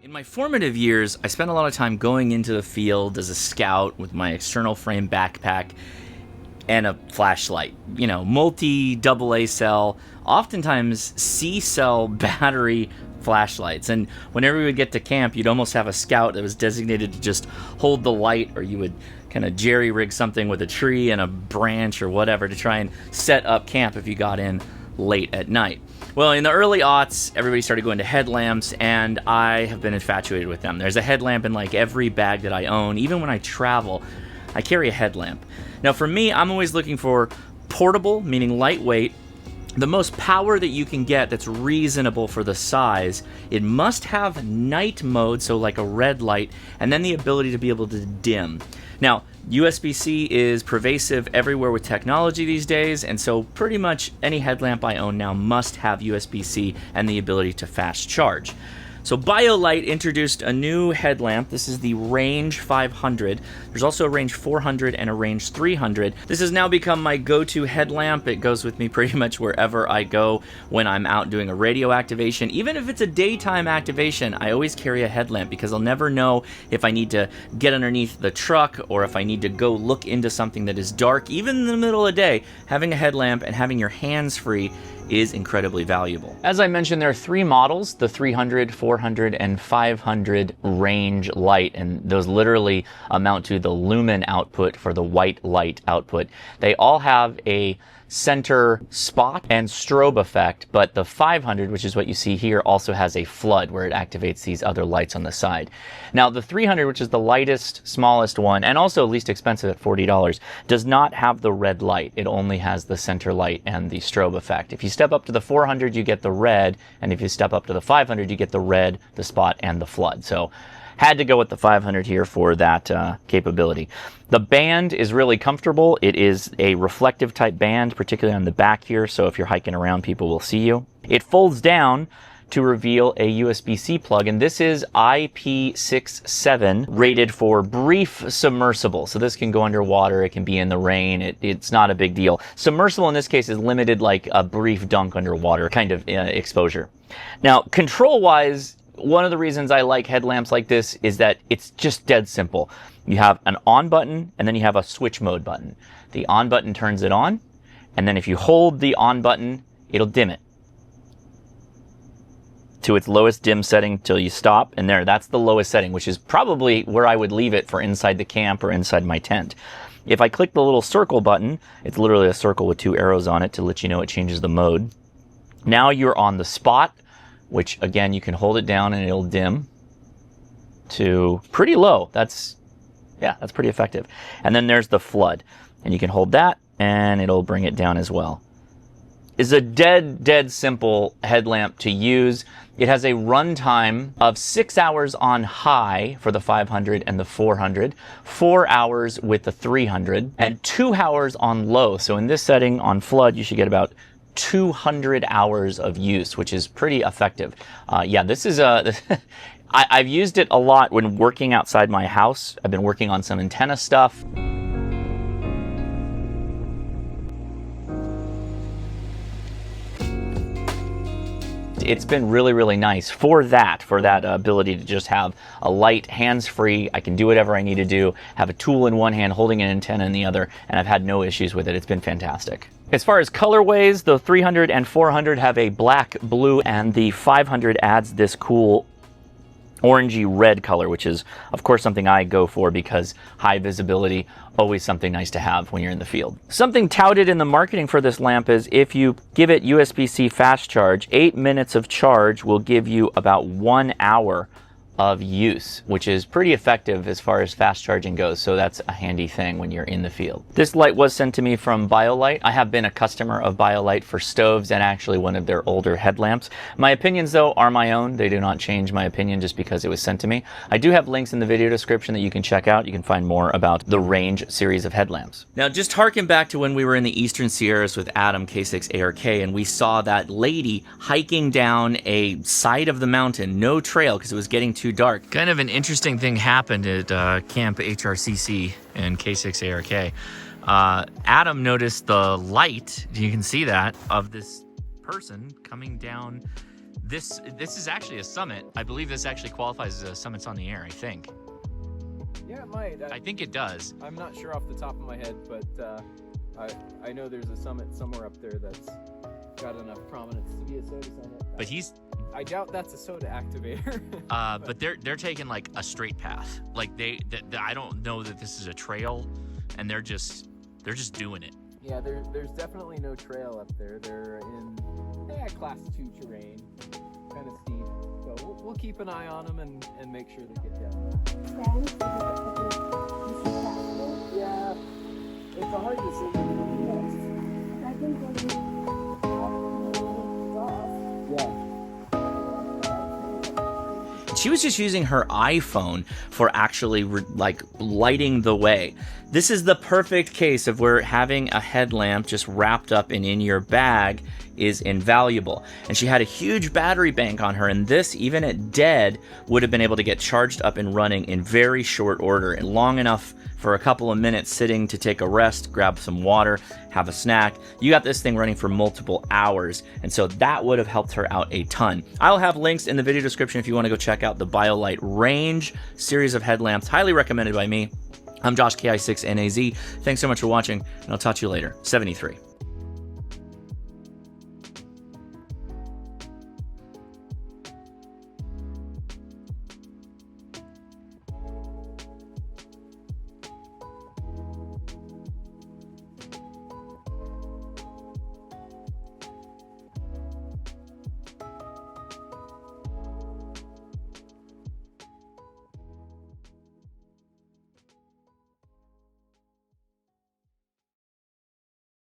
In my formative years, I spent a lot of time going into the field as a scout with my external frame backpack and a flashlight. You know, multi AA cell, oftentimes C cell battery flashlights. And whenever we would get to camp, you'd almost have a scout that was designated to just hold the light, or you would kind of jerry rig something with a tree and a branch or whatever to try and set up camp if you got in late at night. Well, in the early aughts, everybody started going to headlamps, and I have been infatuated with them. There's a headlamp in like every bag that I own. Even when I travel, I carry a headlamp. Now for me, I'm always looking for portable, meaning lightweight, the most power that you can get that's reasonable for the size. It must have night mode, so like a red light, and then the ability to be able to dim. Now, USB-C is pervasive everywhere with technology these days, and so pretty much any headlamp I own now must have USB-C and the ability to fast charge. So Biolite introduced a new headlamp. This is the Range 500. There's also a Range 400 and a Range 300. This has now become my go-to headlamp. It goes with me pretty much wherever I go when I'm out doing a radio activation. Even if it's a daytime activation, I always carry a headlamp because I'll never know if I need to get underneath the truck or if I need to go look into something that is dark. Even in the middle of the day, having a headlamp and having your hands free is incredibly valuable. As I mentioned, there are three models, the 300, 400, and 500 range light, and those literally amount to the lumen output for the white light output. They all have a center spot and strobe effect, but the 500, which is what you see here, also has a flood where it activates these other lights on the side. Now the 300, which is the lightest, smallest one, and also least expensive at $40, does not have the red light. It only has the center light and the strobe effect. If you step up to the 400, you get the red, and if you step up to the 500, you get the red, the spot, and the flood. So had to go with the 500 here for that capability. The band is really comfortable. It is a reflective type band, particularly on the back here, so if you're hiking around, people will see you. It folds down to reveal a USB-C plug, and this is IP67, rated for brief submersible. So this can go underwater, it can be in the rain, it's not a big deal. Submersible in this case is limited like a brief dunk underwater kind of exposure. Now, control-wise, one of the reasons I like headlamps like this is that it's just dead simple. You have an on button, and then you have a switch mode button. The on button turns it on, and then if you hold the on button, it'll dim it to its lowest dim setting till you stop, and that's the lowest setting, which is probably where I would leave it for inside the camp or inside my tent. If I click the little circle button, it's literally a circle with two arrows on it to let you know it changes the mode. Now you're on the spot, which again, you can hold it down and it'll dim to pretty low. That's pretty effective. And then there's the flood, and you can hold that and it'll bring it down as well. It's a dead simple headlamp to use. It has a runtime of 6 hours on high for the 500 and the 400, 4 hours with the 300, and 2 hours on low. So in this setting on flood, you should get about 200 hours of use, which is pretty effective. This is I've used it a lot when working outside my house. I've been working on some antenna stuff. It's been really nice for that ability to just have a light, hands-free. I can do whatever I need to do, have a tool in one hand, holding an antenna in the other, and I've had no issues with it. It's been fantastic. As far as colorways, the 300 and 400 have a black, blue, and the 500 adds this cool orangey red color, which is of course something I go for because high visibility, always something nice to have when you're in the field. Something touted in the marketing for this lamp is if you give it USB-C fast charge, 8 minutes of charge will give you about 1 hour of use, which is pretty effective as far as fast charging goes, so that's a handy thing when you're in the field. This light was sent to me from Biolite. I have been a customer of Biolite for stoves and actually one of their older headlamps. My opinions though are my own. They do not change my opinion just because it was sent to me. I do have links in the video description that you can check out. You can find more about the Range series of headlamps. Now just harken back to when we were in the Eastern Sierras with Adam K6ARK and we saw that lady hiking down a side of the mountain, no trail because it was getting too dark. Kind of an interesting thing happened at Camp HRCC and K6ARK. Adam noticed the light, you can see that, of this person coming down This is actually a summit. I believe this actually qualifies as a Summits on the Air, I think. Yeah, it might. I think it does. I'm not sure off the top of my head, but I know there's a summit somewhere up there that's got enough prominence to be a soda summit. But I doubt that's a soda activator. but they're taking like a straight path. Like I don't know that this is a trail, and they're just doing it. Yeah, there's definitely no trail up there. They're in class 2 terrain, kind of steep. So we'll keep an eye on them and make sure they get down. Yeah, it's a hard decision. I think Yeah. She was just using her iPhone for actually like lighting the way. This is the perfect case of where having a headlamp just wrapped up and in your bag is invaluable. And she had a huge battery bank on her, and this, even at dead, would have been able to get charged up and running in very short order, and long enough for a couple of minutes sitting to take a rest, grab some water, have a snack. You got this thing running for multiple hours, and so that would have helped her out a ton. I'll have links in the video description if you want to go check out the Biolite range series of headlamps, highly recommended by me. I'm Josh, KI6NAZ. Thanks so much for watching, and I'll talk to you later. 73.